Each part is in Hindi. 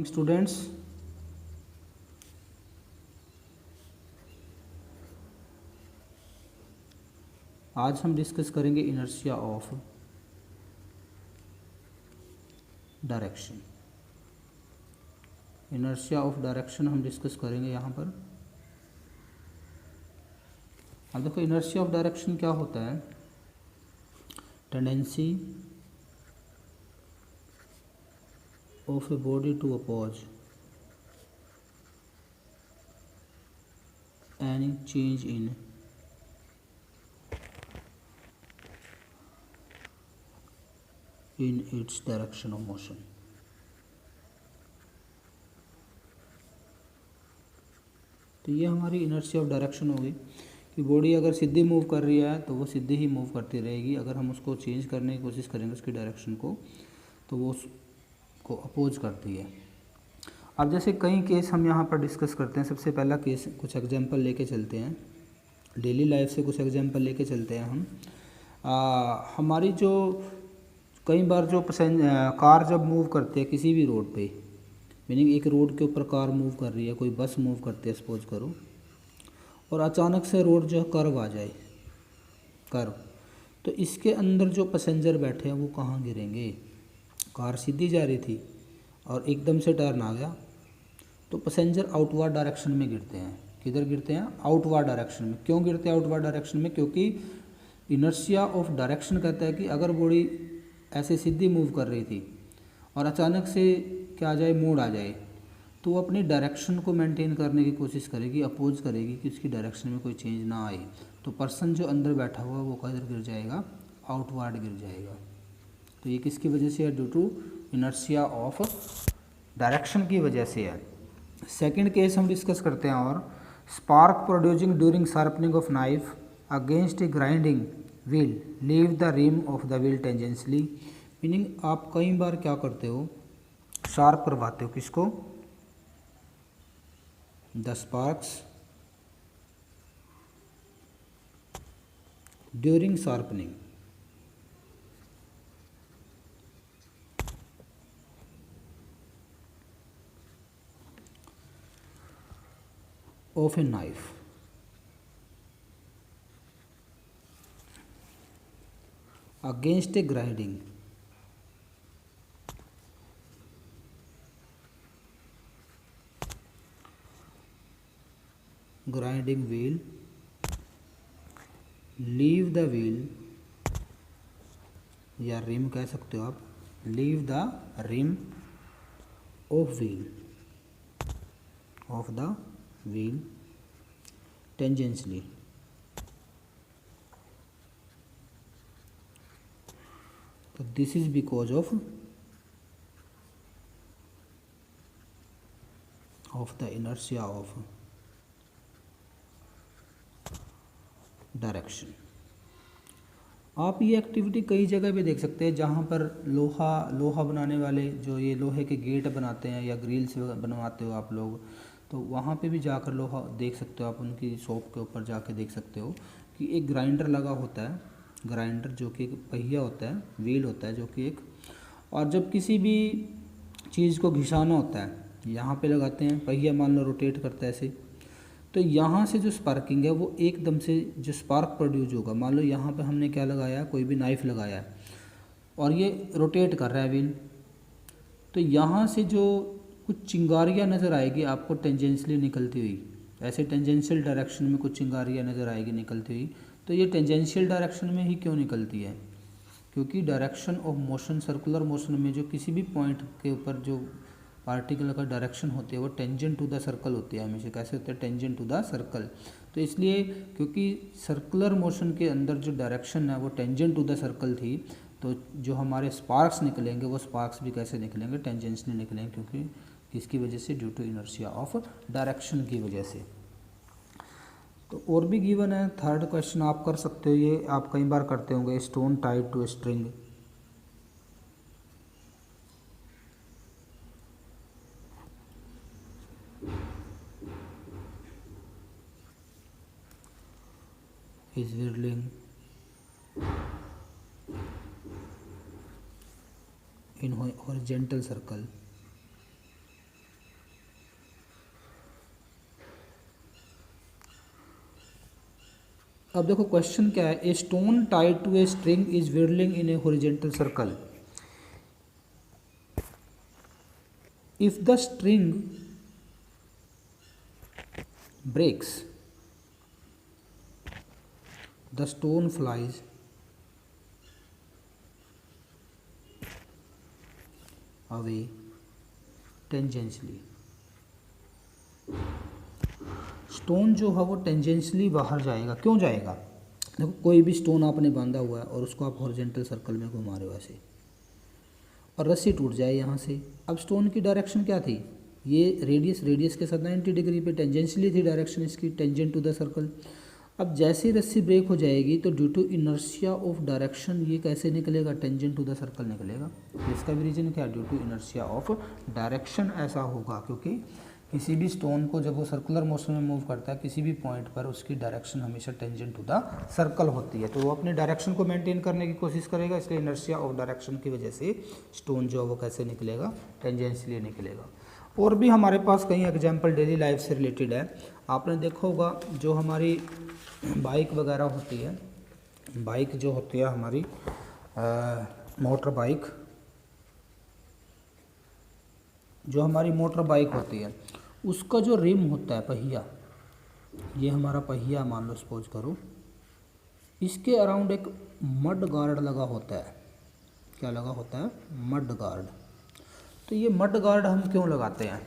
स्टूडेंट्स, आज हम डिस्कस करेंगे inertia of direction. Inertia of direction हम डिस्कस करेंगे यहाँ पर। अब देखो इनर्शिया ऑफ डायरेक्शन क्या होता है। Tendency of a body to oppose any change in its direction of motion। तो ये हमारी इनर्शिया ऑफ डायरेक्शन होगी कि बॉडी अगर सीधी मूव कर रही है तो वो सीधी ही मूव करती रहेगी। अगर हम उसको चेंज करने की कोशिश करेंगे उसकी डायरेक्शन को, तो वो उसको अपोज करती है। अब जैसे कई केस हम यहाँ पर डिस्कस करते हैं। सबसे पहला केस कुछ एग्जांपल लेके चलते हैं, डेली लाइफ से कुछ एग्जांपल लेके चलते हैं हम। हमारी जो कई बार जो कार जब मूव करते हैं किसी भी रोड पे, मीनिंग एक रोड के ऊपर कार मूव कर रही है, कोई बस मूव करती है सपोज करो, और अचानक से रोड जो कर्व आ जाए, कर्व, तो इसके अंदर जो पैसेंजर बैठे हैं वो कहाँ गिरेंगे। कार सीधी जा रही थी और एकदम से टर्न आ गया तो पैसेंजर आउटवर्ड डायरेक्शन में गिरते हैं। किधर गिरते हैं? आउटवर्ड डायरेक्शन में। क्यों गिरते हैं आउटवर्ड डायरेक्शन में? क्योंकि इनर्शिया ऑफ डायरेक्शन कहता है कि अगर बॉडी ऐसे सीधी मूव कर रही थी और अचानक से क्या आ जाए, मोड़ आ जाए, तो वो अपनी डायरेक्शन को मेंटेन करने की कोशिश करेगी, अपोज करेगी कि उसकी डायरेक्शन में कोई चेंज ना आए। तो पर्सन जो अंदर बैठा हुआ वो किधर गिर जाएगा? आउटवर्ड गिर जाएगा। तो ये किसकी वजह से है? Due to inertia of direction की वजह से है। सेकेंड केस हम डिस्कस करते हैं। और spark producing during sharpening of knife against a grinding wheel leave the rim of the wheel tangentially. Meaning आप कई बार क्या करते हो, शार्प करवाते हो किसको? The sparks during sharpening of a knife against a grinding wheel leave the wheel, या रिम कह सकते हो आप, leave the rim of the wheel tangentially। तो this is because of the inertia of direction. आप ये एक्टिविटी कई जगह पे देख सकते हैं जहाँ पर लोहा बनाने वाले जो ये लोहे के गेट बनाते हैं या ग्रिल्स बनवाते हो आप लोग, तो वहाँ पे भी जाकर लोहा देख सकते हो आप। उनकी शॉप के ऊपर जाके देख सकते हो कि एक ग्राइंडर लगा होता है, ग्राइंडर जो कि एक पहिया होता है, व्हील होता है जो कि एक, और जब किसी भी चीज़ को घिसाना होता है यहाँ पे लगाते हैं, पहिया मान लो रोटेट करता है ऐसे, तो यहाँ से जो स्पार्किंग है वो एकदम से जो स्पार्क प्रोड्यूस होगा, मान लो यहाँ पे हमने क्या लगाया, कोई भी नाइफ लगाया है और ये रोटेट कर रहा है व्हील, तो यहाँ से जो कुछ चिंगारियाँ नज़र आएगी आपको टेंजेंशियली निकलती हुई, ऐसे टेंजेंशियल डायरेक्शन में कुछ चिंगारियाँ नज़र आएगी निकलती हुई। तो ये टेंजेंशियल डायरेक्शन में ही क्यों निकलती है? क्योंकि direction of motion, circular motion में जो किसी भी पॉइंट के ऊपर जो पार्टिकल का डायरेक्शन होती है वो टेंजेंट टू द सर्कल होती है हमेशा। कैसे होता है? Tangent to the circle. तो इसलिए क्योंकि सर्कुलर मोशन के अंदर जो डायरेक्शन है वो टेंजेंट टू द सर्कल थी, तो जो हमारे स्पार्क्स निकलेंगे वो स्पार्क्स भी कैसे निकलेंगे? टेंजेंशियली निकलेंगे। क्योंकि किसकी वजह से? Due to inertia of direction की वजह से। तो और भी गिवन है। थर्ड क्वेश्चन आप कर सकते हो, ये आप कई बार करते होंगे। Stone tied to string, is whirling in horizontal circle अब देखो क्वेश्चन क्या है, a stone tied to a string is whirling in a horizontal circle, if the string breaks the stone flies away tangentially। Stone जो है वो टेंजेंशियली बाहर जाएगा, क्यों जाएगा? देखो कोई भी स्टोन आपने बांधा हुआ है और उसको आप हॉरिजॉन्टल सर्कल में घुमा रहे हो ऐसे, और रस्सी टूट जाए यहाँ से। अब स्टोन की डायरेक्शन क्या थी, ये रेडियस के साथ 90 डिग्री पे टेंजेंशियली थी डायरेक्शन इसकी, टेंजेंट टू द सर्कल। अब जैसे ही रस्सी ब्रेक हो जाएगी तो due to inertia of direction ये कैसे निकलेगा, टेंजेंट टू द सर्कल निकलेगा। तो इसका भी रीजन क्या है, due to inertia of direction ऐसा होगा, क्योंकि किसी भी स्टोन को जब वो सर्कुलर मोशन में मूव करता है किसी भी पॉइंट पर, उसकी डायरेक्शन हमेशा टेंजेंट टू द सर्कल होती है, तो वो अपनी डायरेक्शन को मेंटेन करने की कोशिश करेगा। इसलिए इनर्शिया ऑफ डायरेक्शन की वजह से स्टोन जो है वो कैसे निकलेगा, टेंजेंशियली निकलेगा। और भी हमारे पास कई एग्जाम्पल डेली लाइफ से रिलेटेड है। आपने देखा होगा जो हमारी बाइक वगैरह होती है, बाइक जो होती है हमारी मोटर बाइक, जो हमारी मोटर बाइक होती है उसका जो रिम होता है, पहिया, ये हमारा पहिया मान लो सपोज करो, इसके अराउंड एक मड गार्ड लगा होता है। क्या लगा होता है? Mud guard. तो ये मड गार्ड हम क्यों लगाते हैं?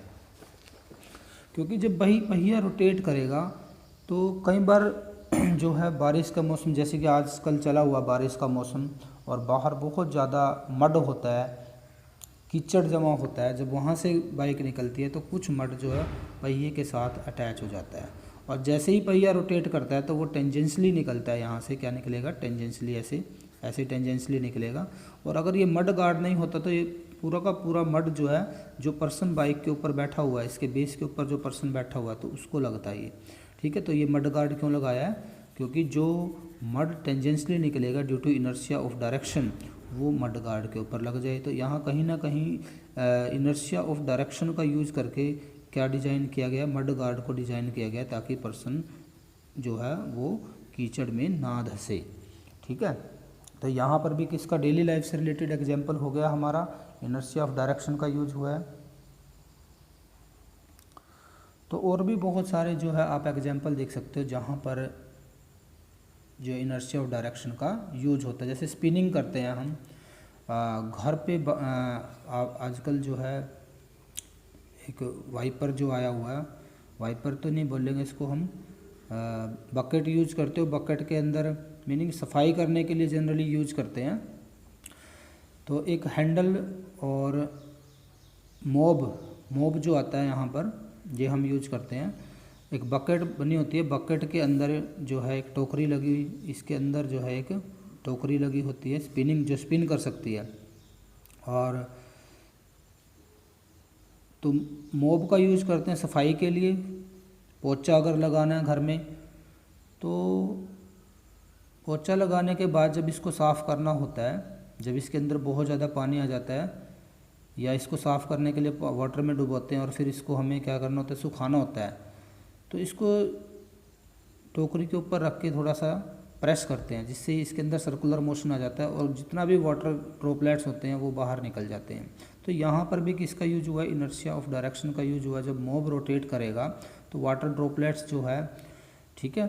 क्योंकि जब पहिया रोटेट करेगा तो कई बार जो है बारिश का मौसम, जैसे कि आजकल चला हुआ बारिश का मौसम, और बाहर बहुत ज़्यादा मड होता है, कीचड़ जमा होता है, जब वहाँ से बाइक निकलती है तो कुछ मड जो है पहिए के साथ अटैच हो जाता है, और जैसे ही पहिया रोटेट करता है तो वो टेंजेंशियली निकलता है। यहाँ से क्या निकलेगा? टेंजेंशियली, ऐसे टेंजेंशियली निकलेगा। और अगर ये मड गार्ड नहीं होता तो ये पूरा का पूरा मड जो है, जो पर्सन बाइक के ऊपर बैठा हुआ है, इसके बेस के ऊपर जो पर्सन बैठा हुआ है तो उसको लगता है ये। ठीक है, तो ये मड गार्ड क्यों लगाया है? क्योंकि जो मड टेंजेंशियली निकलेगा due to inertia of direction, वो मड गार्ड के ऊपर लग जाए। तो यहाँ कहीं ना कहीं इनर्शिया ऑफ डायरेक्शन का यूज़ करके क्या डिज़ाइन किया गया? मड गार्ड को डिज़ाइन किया गया ताकि पर्सन जो है वो कीचड़ में ना धंसे। ठीक है, तो यहाँ पर भी किसका डेली लाइफ से रिलेटेड एग्जाम्पल हो गया हमारा, इनर्शिया ऑफ डायरेक्शन का यूज हुआ है। तो और भी बहुत सारे जो है आप एग्जाम्पल देख सकते हो जहाँ पर जो इनर्शिया ऑफ डायरेक्शन का यूज होता है। जैसे स्पिनिंग करते हैं हम घर पे, आजकल जो है एक वाइपर जो आया हुआ है, वाइपर तो नहीं बोलेंगे इसको हम, बकेट यूज करते हो, बकेट के अंदर मीनिंग सफाई करने के लिए जनरली यूज करते हैं। तो एक हैंडल और मोब जो आता है यहाँ पर, ये हम यूज करते हैं। एक बकेट बनी होती है, बकेट के अंदर जो है एक टोकरी लगी हुई, इसके अंदर जो है एक टोकरी लगी होती है, स्पिनिंग, जो स्पिन कर सकती है। और तो मोब का यूज करते हैं सफाई के लिए। पोछा अगर लगाना है घर में तो पोछा लगाने के बाद जब इसको साफ़ करना होता है, जब इसके अंदर बहुत ज़्यादा पानी आ जाता है, या इसको साफ़ करने के लिए वाटर में डुबोते हैं और फिर इसको हमें क्या करना होता है? सुखाना होता है। तो इसको टोकरी के ऊपर रख के थोड़ा सा प्रेस करते हैं, जिससे इसके अंदर सर्कुलर मोशन आ जाता है और जितना भी वाटर ड्रॉपलेट्स होते हैं वो बाहर निकल जाते हैं। तो यहाँ पर भी किसका यूज हुआ है? इनर्शिया ऑफ डायरेक्शन का यूज हुआ। जब मोब रोटेट करेगा तो वाटर ड्रॉपलेट्स जो है, ठीक है,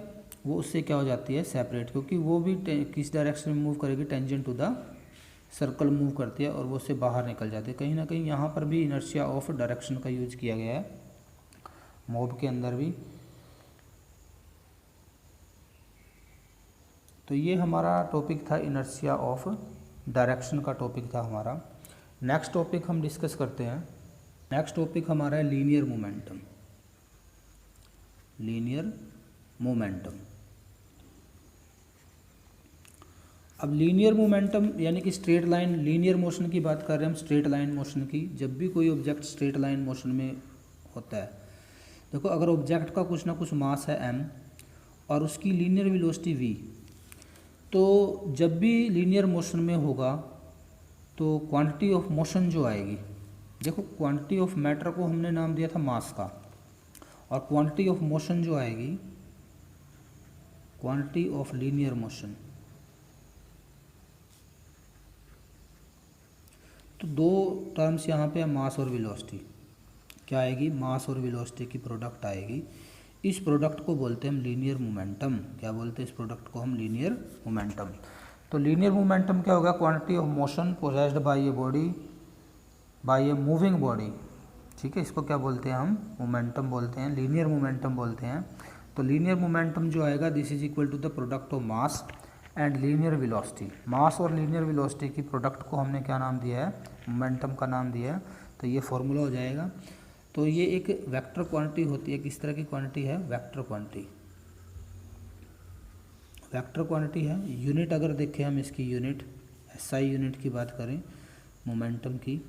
वो उससे क्या हो जाती है? सेपरेट, क्योंकि वो भी किस डायरेक्शन में मूव करेगी? Tangent to the circle move करती है और वो उससे बाहर निकल जाती है। कहीं ना कहीं यहाँ पर भी इनर्शिया ऑफ डायरेक्शन का यूज किया गया है, मोब के अंदर भी। तो ये हमारा टॉपिक था, इनर्शिया ऑफ डायरेक्शन का टॉपिक था हमारा। नेक्स्ट टॉपिक हम डिस्कस करते हैं। नेक्स्ट टॉपिक हमारा है लीनियर मोमेंटम। Linear momentum. अब लीनियर मोमेंटम यानी कि स्ट्रेट लाइन, लीनियर मोशन की बात कर रहे हैं हम, स्ट्रेट लाइन मोशन की। जब भी कोई ऑब्जेक्ट स्ट्रेट लाइन मोशन में होता है, देखो अगर ऑब्जेक्ट का कुछ ना कुछ मास है m और उसकी लीनियर वेलोसिटी v, तो जब भी लीनियर मोशन में होगा तो क्वांटिटी ऑफ मोशन जो आएगी, देखो क्वांटिटी ऑफ मैटर को हमने नाम दिया था मास का, और क्वांटिटी ऑफ मोशन जो आएगी, क्वांटिटी ऑफ लीनियर मोशन। तो दो टर्म्स यहाँ पे मास और वेलोसिटी, क्या आएगी, मास और वेलोसिटी की प्रोडक्ट आएगी। इस प्रोडक्ट को बोलते हैं हम लीनियर मोमेंटम। क्या बोलते हैं इस प्रोडक्ट को हम, लीनियर मोमेंटम। तो लीनियर मोमेंटम क्या होगा, quantity of motion possessed by a body, by a moving body. ठीक है, इसको क्या बोलते हैं हम, मोमेंटम बोलते हैं, लीनियर मोमेंटम बोलते हैं। तो लीनियर मोमेंटम जो आएगा, this is equal to the product of mass and linear velocity. Mass और लीनियर वेलोसिटी की प्रोडक्ट को हमने क्या नाम दिया है, मोमेंटम का नाम दिया है। तो ये फॉर्मूला हो जाएगा। तो ये एक वेक्टर क्वांटिटी होती है, किस तरह की क्वांटिटी है, वेक्टर क्वांटिटी, वेक्टर क्वांटिटी है। यूनिट अगर देखें हम इसकी यूनिट, एसआई यूनिट की बात करें मोमेंटम की,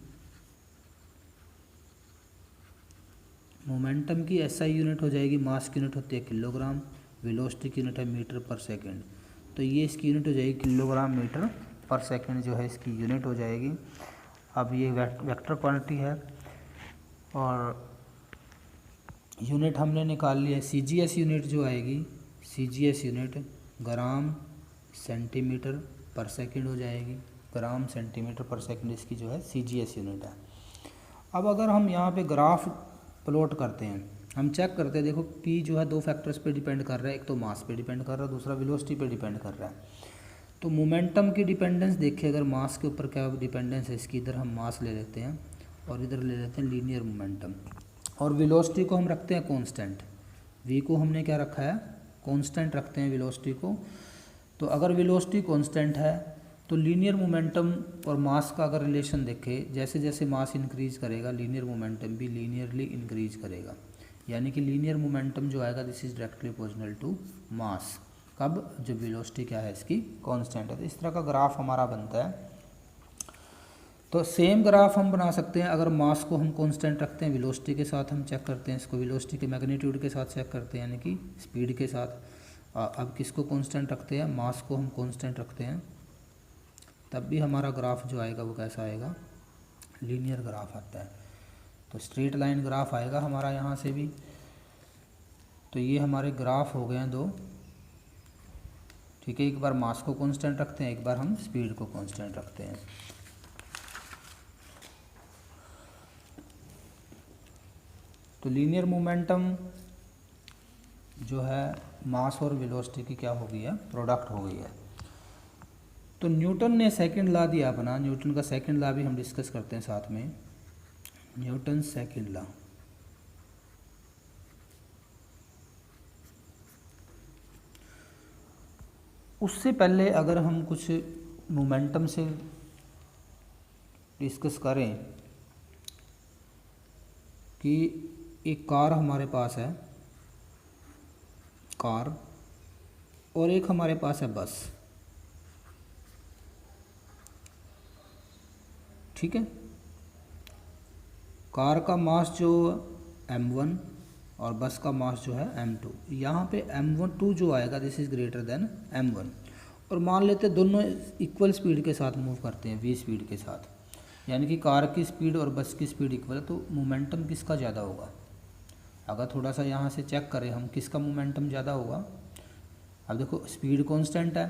मोमेंटम की एसआई यूनिट हो जाएगी, मास की यूनिट होती है किलोग्राम, वेलोसिटी की यूनिट है मीटर पर सेकंड। तो ये इसकी यूनिट हो जाएगी किलोग्राम मीटर पर सेकंड, जो है इसकी यूनिट हो जाएगी। अब ये वेक्टर क्वांटिटी है और यूनिट हमने निकाल लिया है। सीजीएस यूनिट जो आएगी, सीजीएस यूनिट ग्राम सेंटीमीटर पर सेकंड हो जाएगी, ग्राम सेंटीमीटर पर सेकंड इसकी जो है सीजीएस यूनिट है। अब अगर हम यहाँ पे ग्राफ प्लॉट करते हैं, हम चेक करते हैं, देखो पी जो है दो फैक्टर्स पे डिपेंड कर रहा है, एक तो मास पे डिपेंड कर रहा है, दूसरा वेलोसिटी पे डिपेंड कर रहा है। तो मोमेंटम की डिपेंडेंस देखिए, अगर मास के ऊपर क्या डिपेंडेंस है इसकी, इधर हम मास ले लेते हैं और इधर ले लेते हैं लीनियर मोमेंटम, और वेलोसिटी को हम रखते हैं कांस्टेंट, वी को हमने क्या रखा है, कांस्टेंट रखते हैं वेलोसिटी को। तो अगर वेलोसिटी कांस्टेंट है तो लीनियर मोमेंटम और मास का अगर रिलेशन देखें, जैसे जैसे मास इंक्रीज करेगा लीनियर मोमेंटम भी लीनियरली इंक्रीज करेगा। यानी कि लीनियर मोमेंटम जो आएगा this is directly proportional to mass, कब, जब वेलोसिटी क्या है इसकी कांस्टेंट है। तो इस तरह का ग्राफ हमारा बनता है। तो सेम ग्राफ हम बना सकते हैं, अगर मास को हम कांस्टेंट रखते हैं, वेलोसिटी के साथ हम चेक करते हैं इसको, वेलोसिटी के मैग्नीट्यूड के साथ चेक करते हैं, यानी कि स्पीड के साथ। अब किसको कांस्टेंट रखते हैं, मास को हम कांस्टेंट रखते हैं, तब भी हमारा ग्राफ जो आएगा वो कैसा आएगा, लीनियर ग्राफ आता है। तो स्ट्रेट लाइन ग्राफ आएगा हमारा यहाँ से भी। तो ये हमारे ग्राफ हो गए हैं दो। ठीक है, एक बार मास को कांस्टेंट रखते हैं, एक बार हम स्पीड को कांस्टेंट रखते हैं। तो लीनियर मोमेंटम जो है मास और वेलोसिटी की क्या हो गई है, प्रोडक्ट हो गई है। तो न्यूटन ने सेकंड लॉ दिया अपना, न्यूटन का सेकंड लॉ भी हम डिस्कस करते हैं साथ में, न्यूटन सेकंड लॉ। उससे पहले अगर हम कुछ मोमेंटम से डिस्कस करें कि एक कार हमारे पास है, कार, और एक हमारे पास है बस। ठीक है, कार का मास जो m1 और बस का मास जो है m2। यहाँ पे m2 जो आएगा this is greater than m1, और मान लेते हैं दोनों इक्वल स्पीड के साथ मूव करते हैं, v स्पीड के साथ, यानी कि कार की स्पीड और बस की स्पीड इक्वल है। तो मोमेंटम किसका ज़्यादा होगा, अगर थोड़ा सा यहाँ से चेक करें हम, किसका मोमेंटम ज़्यादा होगा। अब देखो स्पीड कांस्टेंट है,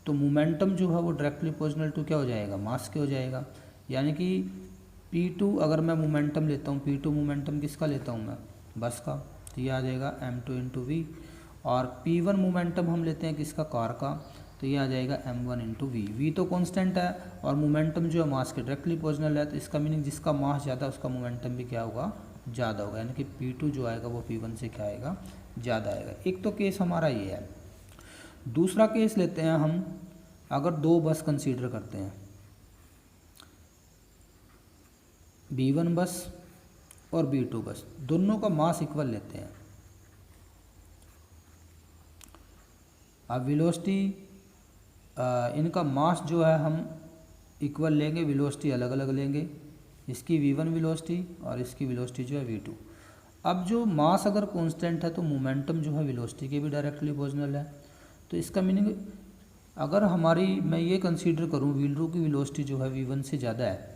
तो मोमेंटम जो है वो डायरेक्टली प्रोपोर्शनल टू क्या हो जाएगा, मास के हो जाएगा। यानी कि P2 अगर मैं मोमेंटम लेता हूँ, P2 मोमेंटम किसका लेता हूँ मैं, बस का, तो ये आ जाएगा m2 इंटू वी। और P1 मोमेंटम हम लेते हैं किसका, कार का, तो ये आ जाएगा m1 इंटू वी। वी तो कांस्टेंट है और मोमेंटम जो है मास के डायरेक्टली प्रोपोर्शनल है, तो इसका मीनिंग जिसका मास ज़्यादा उसका मोमेंटम भी क्या होगा, ज़्यादा होगा। यानी कि P2 जो आएगा वो P1 से क्या आएगा, ज़्यादा आएगा। एक तो केस हमारा ये है। दूसरा केस लेते हैं हम, अगर दो बस कंसीडर करते हैं, B1 बस और B2 बस, दोनों का मास इक्वल लेते हैं। अब वेलोसिटी, इनका मास जो है हम इक्वल लेंगे, वेलोसिटी अलग अलग लेंगे, इसकी V1 वेलोसिटी और इसकी वेलोसिटी जो है V2। अब जो मास अगर कांस्टेंट है तो मोमेंटम जो है वेलोसिटी के भी डायरेक्टली प्रोपोर्शनल है। तो इसका मीनिंग अगर हमारी, मैं ये कंसीडर करूँ व्हील की वेलोसिटी जो है V1 से ज़्यादा है,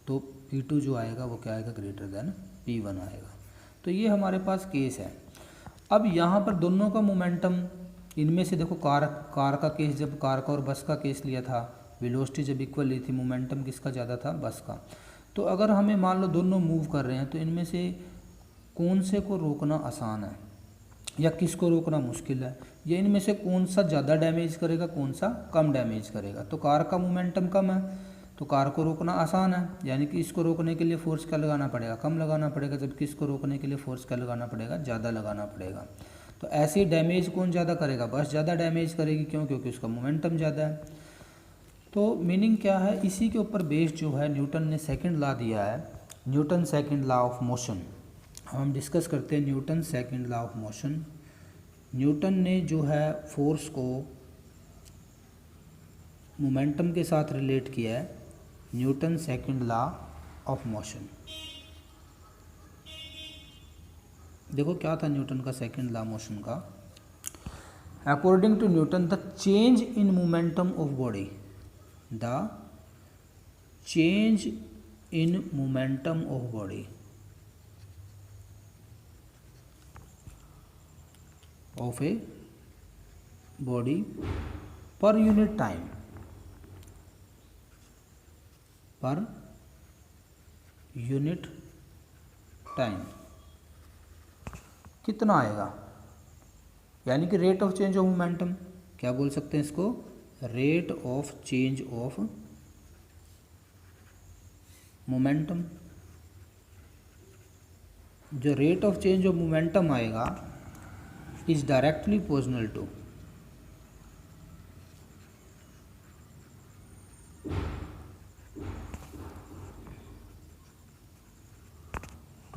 तो P2 जो आएगा वो क्या आएगा, ग्रेटर देन P1 आएगा। तो ये हमारे पास केस है। अब यहाँ पर दोनों का मोमेंटम इनमें से देखो कार का केस, जब कार का और बस का केस लिया था, वेलोसिटी जब इक्वल ली थी, मोमेंटम किसका ज़्यादा था, बस का। तो अगर हमें मान लो दोनों मूव कर रहे हैं तो इनमें से कौन से को रोकना आसान है या किसको रोकना मुश्किल है, या इनमें से कौन सा ज़्यादा डैमेज करेगा, कौन सा कम डैमेज करेगा। तो कार का मोमेंटम कम है तो कार को रोकना आसान है, यानी कि इसको रोकने के लिए फोर्स क्या लगाना पड़ेगा, कम लगाना पड़ेगा, जबकि इसको रोकने के लिए फोर्स क्या लगाना पड़ेगा, ज़्यादा लगाना पड़ेगा। तो ऐसे डैमेज कौन ज़्यादा करेगा, बस ज़्यादा डैमेज करेगी, क्यों, क्योंकि उसका मोमेंटम ज़्यादा है। तो मीनिंग क्या है, इसी के ऊपर बेस्ड जो है न्यूटन ने सेकंड लॉ दिया है, Newton second law of motion. हम डिस्कस करते हैं Newton second law of motion. Newton ने जो है फोर्स को मोमेंटम के साथ रिलेट किया है, Newton second law of motion. देखो क्या था न्यूटन का सेकंड लॉ मोशन का। According to Newton the change in momentum of body, the change in momentum of body of a body per unit time, per unit time कितना आएगा, यानी कि rate of change of momentum, क्या बोल सकते हैं इसको, rate of change of momentum. जो rate of change of momentum आएगा is directly proportional to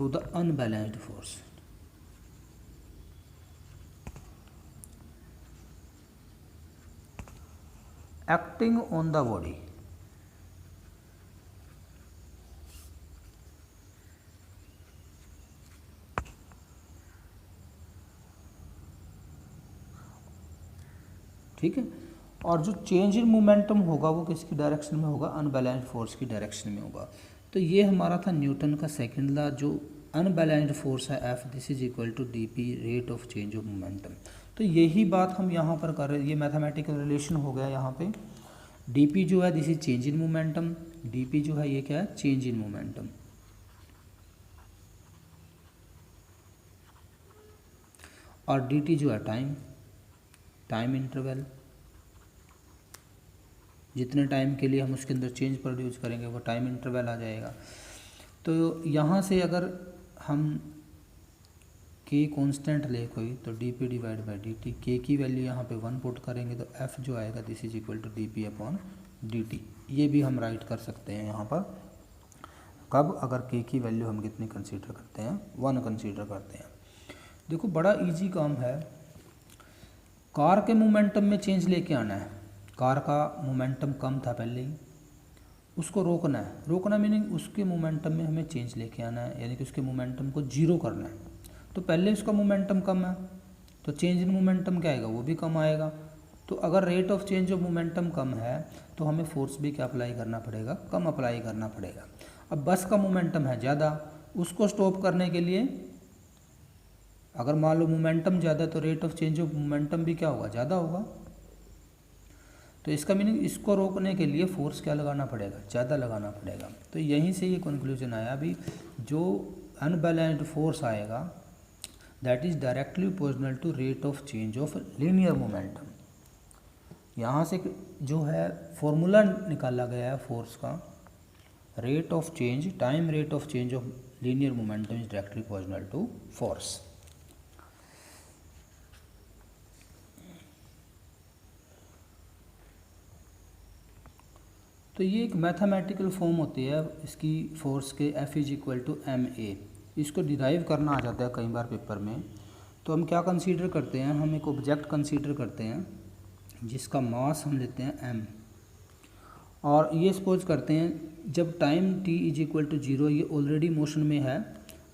the unbalanced force। acting on the body। ठीक है, और जो चेंज इन मोमेंटम होगा वो किसकी डायरेक्शन में होगा, अनबैलेंस्ड फोर्स की डायरेक्शन में होगा। तो ये हमारा था न्यूटन का सेकंड लॉ, जो अनबैलेंस्ड फोर्स है F, this is equal to D P, rate of change of momentum. तो यही बात हम यहाँ पर कर रहे हैं, ये मैथमेटिकल रिलेशन हो गया यहाँ पे। डी पी जो है this is change in momentum, D P जो है ये क्या है, चेंज इन मोमेंटम। और डी टी जो है टाइम इंटरवल, जितने टाइम के लिए हम उसके अंदर चेंज प्रोड्यूस करेंगे वो टाइम इंटरवल आ जाएगा। तो यहाँ से अगर हम के कांस्टेंट ले कोई, तो D P divide by D T, के की वैल्यू यहाँ पे 1 पुट करेंगे तो एफ जो आएगा this is equal to D P upon D T. ये भी हम राइट कर सकते हैं यहाँ पर, कब, अगर के की वैल्यू हम कितनी कंसीडर करते हैं, 1 कंसीडर करते हैं। देखो बड़ा इजी काम है, कार के मोमेंटम में चेंज लेके आना है। कार का मोमेंटम कम था पहले ही, उसको रोकना है। रोकना मीनिंग उसके मोमेंटम में हमें चेंज लेके आना है, यानी कि उसके मोमेंटम को जीरो करना है। तो पहले उसका मोमेंटम कम है तो चेंज इन मोमेंटम क्या आएगा, वो भी कम आएगा। तो अगर rate of change of momentum कम है तो हमें फोर्स भी क्या अप्लाई करना पड़ेगा, कम अप्लाई करना पड़ेगा। अब बस का मोमेंटम है ज़्यादा, उसको स्टॉप करने के लिए अगर मान लो मोमेंटम ज़्यादा तो rate of change of momentum भी क्या होगा, ज़्यादा होगा। तो इसका मीनिंग इसको रोकने के लिए फोर्स क्या लगाना पड़ेगा, ज़्यादा लगाना पड़ेगा। तो यहीं से ये कंक्लूजन आया अभी, जो अनबैलेंस्ड फोर्स आएगा that is directly proportional to rate of change of linear momentum. यहाँ से जो है फॉर्मूला निकाला गया है फोर्स का, rate of change time rate of change of linear momentum is directly proportional to force. तो ये एक मैथमेटिकल फॉर्म होती है इसकी फोर्स के, F is equal to M A. इसको डिराइव करना आ जाता है कई बार पेपर में। तो हम क्या कंसीडर करते हैं, हम एक ऑब्जेक्ट कंसीडर करते हैं जिसका मास हम लेते हैं एम, और ये सपोज करते हैं जब time T is equal to 0, ये ऑलरेडी मोशन में है,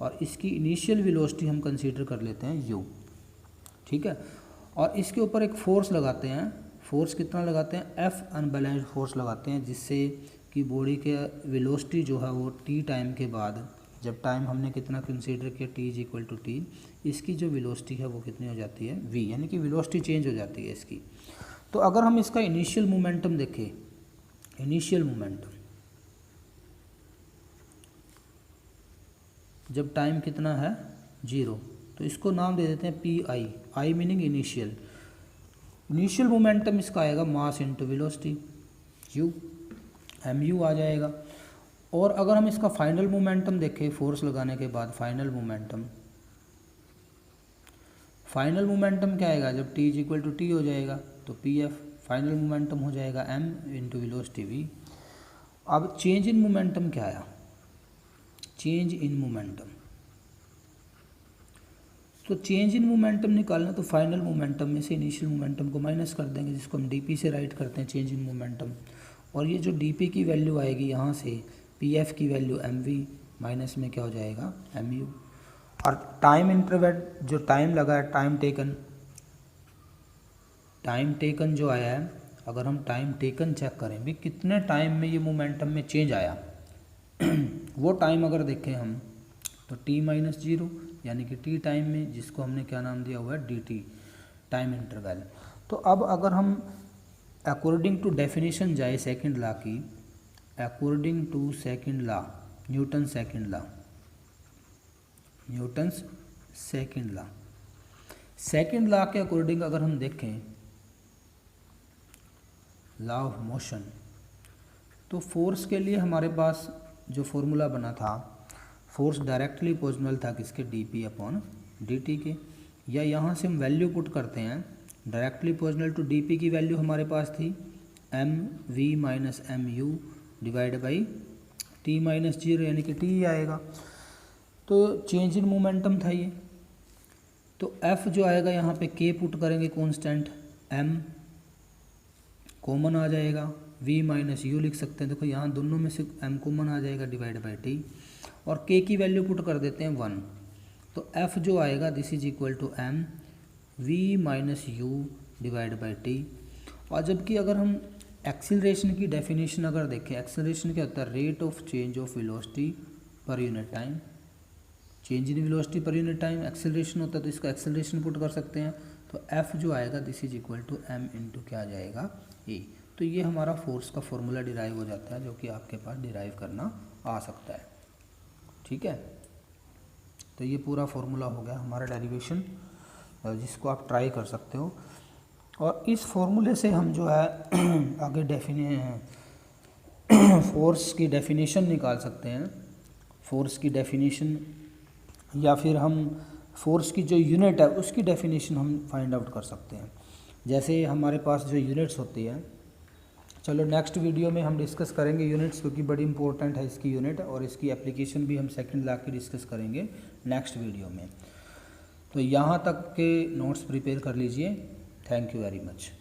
और इसकी इनिशियल वेलोसिटी हम कंसीडर कर लेते हैं यू, ठीक है। और इसके ऊपर एक फोर्स लगाते हैं, फोर्स कितना लगाते हैं, एफ अनबैलेंस्ड फोर्स लगाते हैं, जिससे कि बॉडी के वेलोसिटी जो है वो टी टाइम के बाद जब टाइम हमने कितना कंसीडर किया t is equal to T, इसकी जो वेलोसिटी है वो कितनी हो जाती है v, यानी कि वेलोसिटी चेंज हो जाती है इसकी। तो अगर हम इसका इनिशियल मोमेंटम देखें, इनिशियल मोमेंटम जब टाइम कितना है 0, तो इसको नाम दे देते हैं P I, I meaning initial. Initial momentum इसका आएगा mass into velocity U, M U आ जाएगा। और अगर हम इसका फाइनल मोमेंटम देखें फोर्स लगाने के बाद, फाइनल मोमेंटम क्या आएगा जब t is equal to T हो जाएगा, तो पी एफ फाइनल मोमेंटम हो जाएगा m इंटू वेलोसिटी v। अब चेंज इन मोमेंटम क्या आया, चेंज इन मोमेंटम, तो चेंज इन मोमेंटम निकालना तो फाइनल मोमेंटम में से इनिशियल मोमेंटम को माइनस कर देंगे, जिसको हम dp से राइट करते हैं चेंज इन मोमेंटम। और ये जो dp की वैल्यू आएगी यहाँ से pf की वैल्यू mv माइनस में क्या हो जाएगा mu। और टाइम इंटरवल जो टाइम लगा है, टाइम टेकन जो आया है, अगर हम टाइम टेकन चेक करें भी कितने टाइम में ये मोमेंटम में चेंज आया वो टाइम अगर देखें हम तो t-0 यानी कि t टाइम में, जिसको हमने क्या नाम दिया हुआ है dt टाइम इंटरवल। तो अब अगर हम अकॉर्डिंग टू डेफिनेशन जाए सेकंड लॉ की, according to second law, Newton's second law, Newton's second law, second law के अकॉर्डिंग अगर हम देखें लॉ ऑफ मोशन, तो फोर्स के लिए हमारे पास जो फॉर्मूला बना था, फोर्स डायरेक्टली प्रोपोर्शनल था किसके dp अपॉन dt के, या यहाँ से हम वैल्यू पुट करते हैं डायरेक्टली प्रोपोर्शनल टू dp की वैल्यू हमारे पास थी mv minus mu divide by t-0 यानी कि t आएगा। तो चेंज इन मोमेंटम था ये, तो f जो आएगा यहाँ पे k पुट करेंगे कांस्टेंट, m कॉमन आ जाएगा, v माइनस u लिख सकते हैं, देखो यहाँ दोनों में से m कॉमन आ जाएगा डिवाइड बाई t, और k की वैल्यू पुट कर देते हैं 1, तो f जो आएगा this is equal to m v minus u divide by t। और जबकि अगर हम एक्सीलरेशन की डेफिनेशन अगर देखें, एक्सीलरेशन क्या होता है, rate of change of velocity per unit time, change in velocity per unit time acceleration होता है, तो इसका एक्सेलरेशन पुट कर सकते हैं, तो f जो आएगा this is equal to m into क्या आ जाएगा a। तो ये हमारा फोर्स का फॉर्मूला डिराइव हो जाता है, जो कि आपके पास डिराइव करना आ सकता है, ठीक है। तो ये पूरा फॉर्मूला हो गया हमारा डेरिवेशन, जिसको आप ट्राई कर सकते हो। और इस फॉर्मूले से हम जो है आगे फोर्स की डेफिनेशन निकाल सकते हैं, फोर्स की डेफिनेशन, या फिर हम फोर्स की जो यूनिट है उसकी डेफिनेशन हम फाइंड आउट कर सकते हैं। जैसे हमारे पास जो यूनिट्स होती है, चलो नेक्स्ट वीडियो में हम डिस्कस करेंगे यूनिट्स, क्योंकि बड़ी इंपॉर्टेंट है इसकी यूनिट, और इसकी एप्लीकेशन भी हम सेकंड लॉ की डिस्कस करेंगे नेक्स्ट वीडियो में। तो यहाँ तक के नोट्स प्रिपेयर कर लीजिए। Thank you very much.